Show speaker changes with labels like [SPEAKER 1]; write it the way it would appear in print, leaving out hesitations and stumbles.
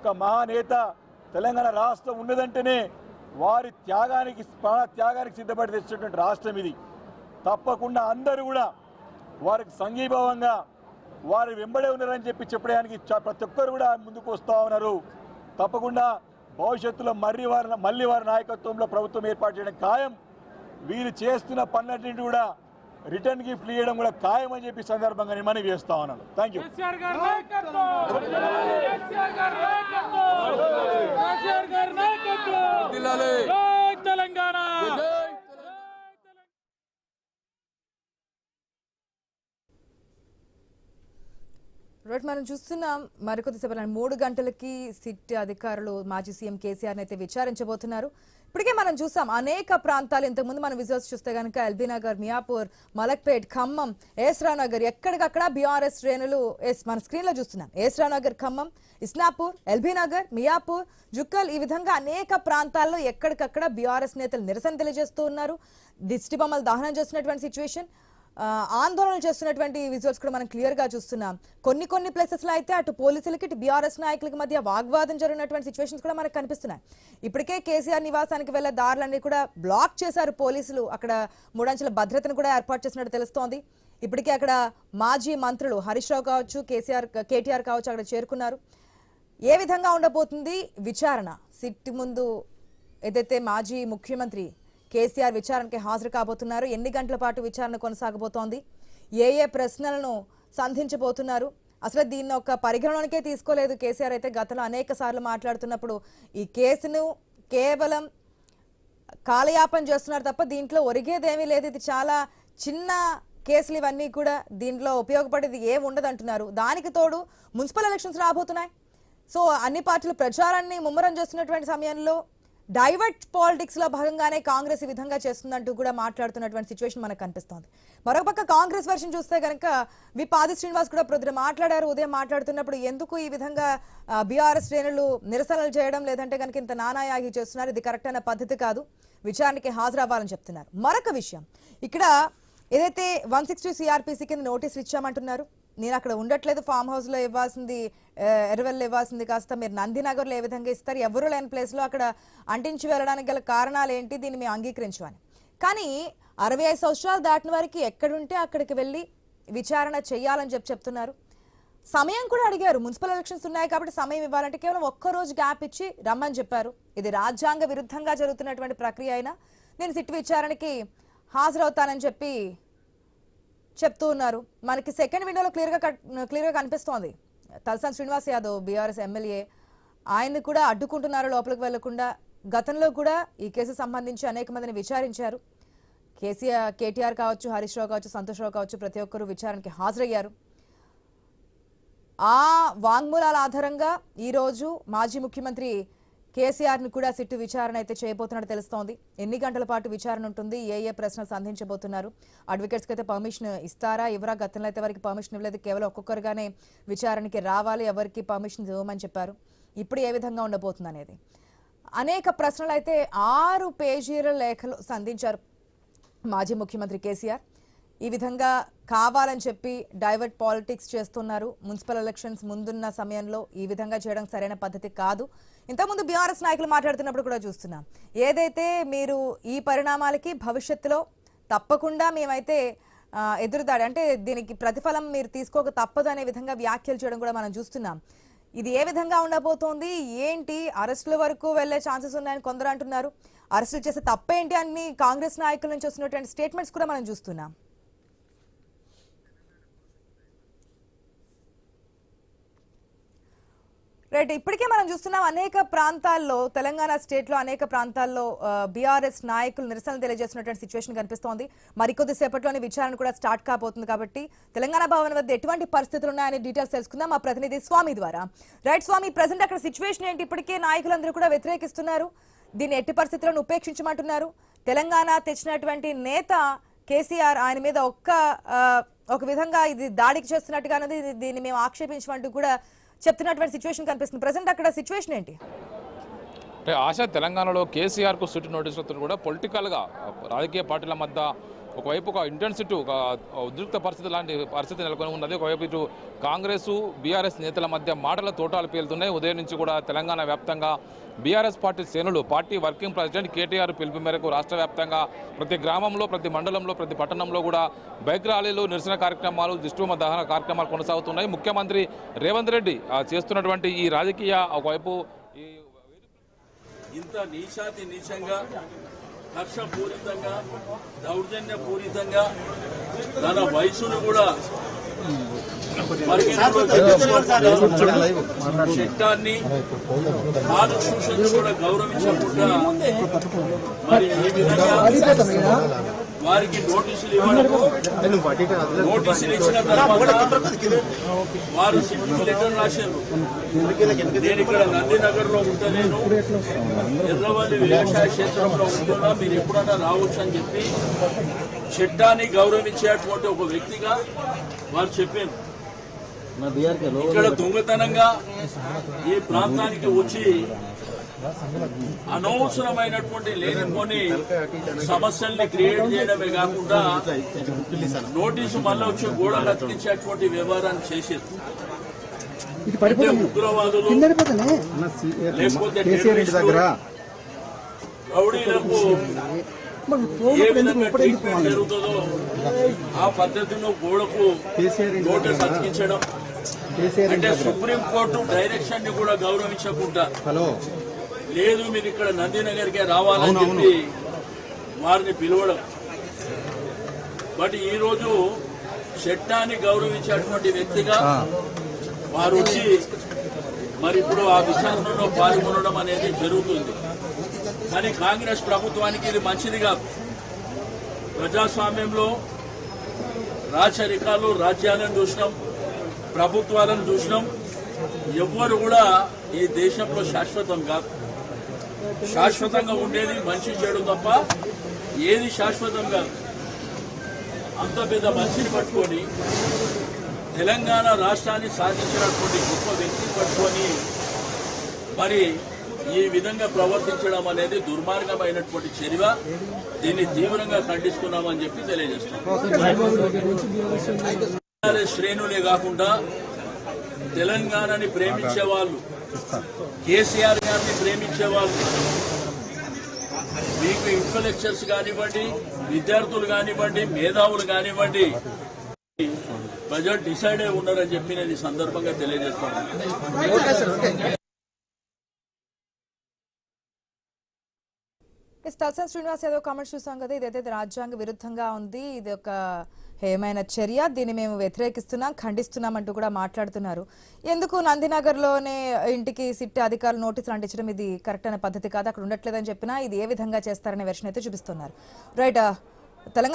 [SPEAKER 1] ఒక మహానేత తెలంగాణ రాష్ట్రం ఉన్నదంటేనే వారి త్యాగానికి సిద్ధపడి తెచ్చినటువంటి రాష్ట్రం ఇది. తప్పకుండా అందరూ కూడా వారికి సంఘీభావంగా వారి వెంబడే ఉన్నారని చెప్పడానికి ప్రతి ఒక్కరు కూడా ముందుకు వస్తూ ఉన్నారు. తప్పకుండా భవిష్యత్తులో మళ్ళీ వారి నాయకత్వంలో ప్రభుత్వం ఏర్పాటు చేయడం ఖాయం. వీరు చేస్తున్న పనులన్నింటి కూడా రిటర్న్ గిఫ్ట్లు ఇవ్వడం కూడా ఖాయం అని చెప్పి సందర్భంగా నేను మనవి చేస్తా ఉన్నాను. Thank you.
[SPEAKER 2] మనం చూస్తున్నాం మరికొద్దిసేపు 3 గంటలకి సిట్ అధికారులు మాజీ సీఎం కేసీఆర్ అయితే విచారించబోతున్నారు. ఇప్పటికే మనం చూసాం అనేక ప్రాంతాలు, ఇంతకుముందు మనం విజువల్స్ చూస్తే కనుక ఎల్బీ నగర్, మియాపూర్, మలక్పేట్, ఖమ్మం, ఏస్రావు నగర్ ఎక్కడికక్కడ బీఆర్ఎస్ శ్రేణులు మన స్క్రీన్ లో చూస్తున్నాం. ఏస్రావు నగర్, ఖమ్మం, ఇస్నాపూర్, ఎల్బీ నగర్, మియాపూర్, జుక్కల్, ఈ విధంగా అనేక ప్రాంతాల్లో ఎక్కడికక్కడ బీఆర్ఎస్ నేతలు నిరసన తెలియజేస్తూ ఉన్నారు. దిష్టి బొమ్మలు దహనం చేస్తున్నటువంటి సిచ్యువేషన్, ఆందోళన చేస్తున్నటువంటి విజువల్స్ కూడా మనం క్లియర్ గా చూస్తున్నాం. కొన్ని ప్లేసెస్ లో అయితే అటు పోలీసులకి ఇటు బీఆర్ఎస్ నాయకులకి మధ్య వాగ్వాదం జరిగినటువంటి సిచ్యువేషన్స్ కూడా మనకు కనిపిస్తున్నాయి. ఇప్పటికే కేసీఆర్ నివాసానికి వెళ్లే దారులన్నీ కూడా బ్లాక్ చేశారు పోలీసులు. అక్కడ 3 అంచెల భద్రతను కూడా ఏర్పాటు చేసినట్టు తెలుస్తోంది. ఇప్పటికే అక్కడ మాజీ మంత్రులు హరీష్ రావు కావచ్చు, కేటీఆర్ కావచ్చు అక్కడ చేరుకున్నారు. ఏ విధంగా ఉండబోతుంది విచారణ? సిట్ ముందు ఏదైతే మాజీ ముఖ్యమంత్రి కేసీఆర్ విచారణకి హాజరు కాబోతున్నారు. ఎన్ని గంటల పాటు విచారణ కొనసాగబోతోంది? ఏ ప్రశ్నలను సంధించబోతున్నారు? అసలు దీన్ని ఒక పరిగణలోనికే తీసుకోలేదు కేసీఆర్. అయితే గతంలో అనేక సార్లు మాట్లాడుతున్నప్పుడు ఈ కేసును కేవలం కాలయాపన చేస్తున్నారు తప్ప దీంట్లో ఒరిగేదేమీ లేదు, ఇది చాలా చిన్న కేసులు ఇవన్నీ కూడా, దీంట్లో ఉపయోగపడేది ఏమి ఉండదంటున్నారు. దానికి తోడు మున్సిపల్ ఎలక్షన్స్ రాబోతున్నాయి. సో అన్ని పార్టీలు ప్రచారాన్ని ముమ్మరం చేస్తున్నటువంటి సమయంలో డైవర్ట్ పాలిటిక్స్ లో భాగంగానే కాంగ్రెస్ ఈ విధంగా చేస్తుందంటూ కూడా మాట్లాడుతున్నటువంటి సిచ్యువేషన్ మనకు కనిపిస్తోంది. మరొక పక్క కాంగ్రెస్ వర్షన్ చూస్తే కనుక ఆది శ్రీనివాస్ కూడా ప్రొద్దున మాట్లాడారు. ఉదయం మాట్లాడుతున్నప్పుడు ఎందుకు ఈ విధంగా బీఆర్ఎస్ శ్రేణులు నిరసనలు చేయడం, లేదంటే కనుక ఇంత నానాయాగి చేస్తున్నారు, ఇది కరెక్ట్ అయిన పద్ధతి కాదు, విచారణకి హాజరవ్వాలని చెప్తున్నారు. మరొక విషయం, ఇక్కడ ఏదైతే 160 CRPC కింద నోటీసులు ఇచ్చామంటున్నారు, నేను అక్కడ ఉండట్లేదు, ఫామ్ హౌస్ లో ఇవ్వాల్సింది ఎర్రవెల్లి ఇవ్వాల్సింది కాస్త మీరు నందినగర్లో ఏ విధంగా ఇస్తారు, ఎవరు లేని ప్లేస్ లో అక్కడ అంటించి వెళ్ళడానికి గల కారణాలు ఏంటి, దీన్ని మేము అంగీకరించమని. కానీ 65 సంవత్సరాలు దాటిన వారికి ఎక్కడుంటే అక్కడికి వెళ్ళి విచారణ చేయాలని చెప్తున్నారు. సమయం కూడా అడిగారు, మున్సిపల్ ఎలక్షన్స్ ఉన్నాయి కాబట్టి సమయం ఇవ్వాలంటే కేవలం ఒక్కరోజు గ్యాప్ ఇచ్చి రమ్మని చెప్పారు. ఇది రాజ్యాంగ విరుద్ధంగా జరుగుతున్నటువంటి ప్రక్రియ అయినా నేను సిట్ విచారణకి హాజరవుతానని చెప్తూ ఉన్నారు. మనకి సెకండ్ విండోలో క్లియర్గా కనిపిస్తోంది. తలసాని శ్రీనివాస్ యాదవ్ బీఆర్ఎస్ ఎమ్మెల్యే, ఆయన్ని కూడా అడ్డుకుంటున్నారు లోపలికి వెళ్లకుండా. గతంలో కూడా ఈ కేసు సంబంధించి అనేక మందిని విచారించారు. కేటీఆర్ కావచ్చు, హరీష్ రావు కావచ్చు, సంతోష్ రావు కావచ్చు, ప్రతి ఒక్కరూ విచారణకి హాజరయ్యారు. ఆ వాంగ్మూలాల ఆధారంగా ఈరోజు మాజీ ముఖ్యమంత్రి కేసీఆర్ ని కూడా సిట్టు విచారణ అయితే చేయబోతున్నట్టు తెలుస్తోంది. ఎన్ని గంటల పాటు విచారణ ఉంటుంది, ఏ ప్రశ్నలు సంధించబోతున్నారు, అడ్వకేట్స్ కి అయితే పర్మిషన్ ఇస్తారా ఇవ్వరా? గతంలో అయితే వారికి పర్మిషన్ ఇవ్వలేదు, కేవలం ఒక్కొక్కరుగానే విచారణకి రావాలి, ఎవరికి పర్మిషన్ ఇవ్వమని చెప్పారు. ఇప్పుడు ఏ విధంగా ఉండబోతుంది అనేది అనేక ప్రశ్నలు అయితే 6 పేజీల లేఖలు సంధించారు మాజీ ముఖ్యమంత్రి కేసీఆర్. ఈ విధంగా కావాలని చెప్పి డైవర్ట్ పాలిటిక్స్ చేస్తున్నారు. మున్సిపల్ ఎలక్షన్స్ ముందున్న సమయంలో ఈ విధంగా చేయడం సరైన పద్ధతి కాదు. ఇంతకుముందు బీఆర్ఎస్ నాయకులు మాట్లాడుతున్నప్పుడు కూడా చూస్తున్నాం, ఏదైతే మీరు ఈ పరిణామాలకి భవిష్యత్తులో తప్పకుండా మేమైతే ఎదురుదాడి, అంటే దీనికి ప్రతిఫలం మీరు తీసుకోక తప్పదు అనే విధంగా వ్యాఖ్యలు చేయడం కూడా మనం చూస్తున్నాం. ఇది ఏ విధంగా ఉండబోతోంది, ఏంటి, అరెస్టుల వరకు వెళ్లే ఛాన్సెస్ ఉన్నాయని కొందరు అంటున్నారు. అరెస్టులు చేసే తప్పేంటి అని కాంగ్రెస్ నాయకుల నుంచి వస్తున్నటువంటి స్టేట్మెంట్స్ కూడా మనం చూస్తున్నాం. రైట్, ఇప్పటికే మనం చూస్తున్నాం అనేక ప్రాంతాల్లో, తెలంగాణ స్టేట్ లో అనేక ప్రాంతాల్లో బీఆర్ఎస్ నాయకులు నిరసనలు తెలియజేస్తున్నటువంటి సిచ్యువేషన్ కనిపిస్తోంది. మరికొద్ది సేపట్లోనే విచారణ కూడా స్టార్ట్ కాబోతుంది కాబట్టి తెలంగాణ భవన్ వద్ద ఎటువంటి పరిస్థితులు ఉన్నాయనే డీటెయిల్స్ తెలుసుకుందాం మా ప్రతినిధి స్వామి ద్వారా. రైట్ స్వామి, ప్రజెంట్ అక్కడ సిచ్యువేషన్ ఏంటి? ఇప్పటికే నాయకులందరూ కూడా వ్యతిరేకిస్తున్నారు, దీన్ని ఎట్టి పరిస్థితులను ఉపేక్షించమంటున్నారు. తెలంగాణ తెచ్చినటువంటి నేత కేసీఆర్, ఆయన మీద ఒక విధంగా ఇది దాడికి చేస్తున్నట్టుగా దీన్ని మేము ఆక్షేపించమంటూ కూడా చెప్తున్నటువంటి సిచ్యువేషన్ కనిపిస్తుంది. ప్రెసెంట్ అక్కడ సిచ్యువేషన్ ఏంటి?
[SPEAKER 3] అంటే ఆశ తెలంగాణలో కేసీఆర్కు సిట్ నోటీసులతో కూడా పొలిటికల్గా రాజకీయ పార్టీల మధ్య ఒకవైపు ఒక ఇంటెన్సిటీ ఒక ఉద్రిక్త పరిస్థితి లాంటి పరిస్థితి నెలకొని ఉన్నది. ఒకవైపు ఇటు కాంగ్రెస్ బీఆర్ఎస్ నేతల మధ్య మాటల తోటాలు పేలుతున్నాయి. ఉదయం నుంచి కూడా తెలంగాణ వ్యాప్తంగా బీఆర్ఎస్ పార్టీ శ్రేణులు పార్టీ వర్కింగ్ ప్రెసిడెంట్ కేటీఆర్ పిలుపు మేరకు రాష్ట్ర వ్యాప్తంగా ప్రతి గ్రామంలో ప్రతి మండలంలో ప్రతి పట్టణంలో కూడా బైక్ ర్యాలీలు నిరసన కార్యక్రమాలు దిష్టిబొమ్మ దహన కార్యక్రమాలు కొనసాగుతున్నాయి. ముఖ్యమంత్రి రేవంత్ రెడ్డి చేస్తున్నటువంటి ఈ రాజకీయ ఒకవైపు
[SPEAKER 4] ఇంత నీచాతి నీచంగా హర్షపూరితంగా దౌర్జన్యపూరితంగా తన వయసును కూడా చట్టాన్ని కాన్స్టిట్యూషన్ కూడా గౌరవించకుండా మరి ఈ విధంగా వారికి నోటీసులు ఇవ్వడము, నోటీసులు ఇచ్చిన తర్వాత వారు సింపుల్ లెటర్ రాశారు. నేను ఇక్కడ నందినగర్ లో ఉంటలేను, ఎర్రవల్లి వ్యవసాయ క్షేత్రంలో ఉంటున్నా, మీరు ఎప్పుడన్నా రావచ్చు అని చెప్పి చట్టాన్ని గౌరవించేటువంటి ఒక వ్యక్తిగా వారు చెప్పారు. ఇక్కడ దొంగతనంగా ఈ ప్రాంతానికి వచ్చి అనవసరమైనటువంటి లేనిపోని సమస్యల్ని క్రియేట్ చేయడమే కాకుండా నోటీసు మళ్ళీ వచ్చి గోడలు అతికించేటువంటి వ్యవహారాన్ని చేసేది. అంటే ఉగ్రవాదులు లేకపోతే రౌడీలకు ఏ విధంగా ట్రీట్మెంట్ జరుగుతుందో ఆ పద్ధతిలో గోడకు నోటీసు అతికించడం, అంటే సుప్రీంకోర్టు డైరెక్షన్ ని కూడా గౌరవించకుండా లేదు మీరు ఇక్కడ నందినగర్కే రావాలని చెప్పి వారిని పిలవడం. బట్ ఈ రోజు చట్టాన్ని గౌరవించేటువంటి వ్యక్తిగా వారు వచ్చి మరి ఇప్పుడు ఆ విచారణలో పాల్గొనడం అనేది జరుగుతుంది. కానీ కాంగ్రెస్ ప్రభుత్వానికి ఇది మంచిది కాదు. ప్రజాస్వామ్యంలో రాచరికాలు రాజ్యాలను చూసినాం, ప్రభుత్వాలను చూసినాం. ఎవ్వరు కూడా ఈ దేశంలో శాశ్వతం కాదు. శాశ్వతంగా ఉండేది మనిషి చెడు తప్ప ఏది శాశ్వతం కాదు. అంత పెద్ద మనిషిని పట్టుకొని తెలంగాణ రాష్ట్రాన్ని సాధించినటువంటి గొప్ప వ్యక్తిని పట్టుకొని మరి ఈ విధంగా ప్రవర్తించడం అనేది దుర్మార్గమైనటువంటి చర్య. దీన్ని తీవ్రంగా ఖండిస్తున్నామని చెప్పి తెలియజేస్తున్నాం. శ్రేణులే కాకుండా తెలంగాణని ప్రేమించే వాళ్ళు, కేసీఆర్ గారిని ప్రేమించే వాళ్ళు, మీకు ఇంటలెక్చువల్స్ కానివ్వండి, విద్యార్థులు కానివ్వండి, మేధావులు కానివ్వండి, ప్రజలు డిసైడ్ అయి ఉన్నారని చెప్పి నేను ఈ సందర్భంగా తెలియజేస్తున్నాను.
[SPEAKER 2] తలసాని శ్రీనివాస్ యాదవ్ కామెంట్స్ చూసాం కదా, ఇదైతే రాజ్యాంగ విరుద్ధంగా ఉంది, ఇది ఒక హేయమైన చర్య, దీన్ని మేము వ్యతిరేకిస్తున్నాం, ఖండిస్తున్నాం అంటూ కూడా మాట్లాడుతున్నారు. ఎందుకు నందినగర్లోనే ఇంటికి సిట్ అధికారులు నోటీసులు అంటించడం ఇది కరెక్ట్ అనే పద్ధతి కాదు, అక్కడ ఉండట్లేదని చెప్పినా ఇది ఏ విధంగా చేస్తారనే వెర్షన్ అయితే చూపిస్తున్నారు. రైట్, తెలంగాణ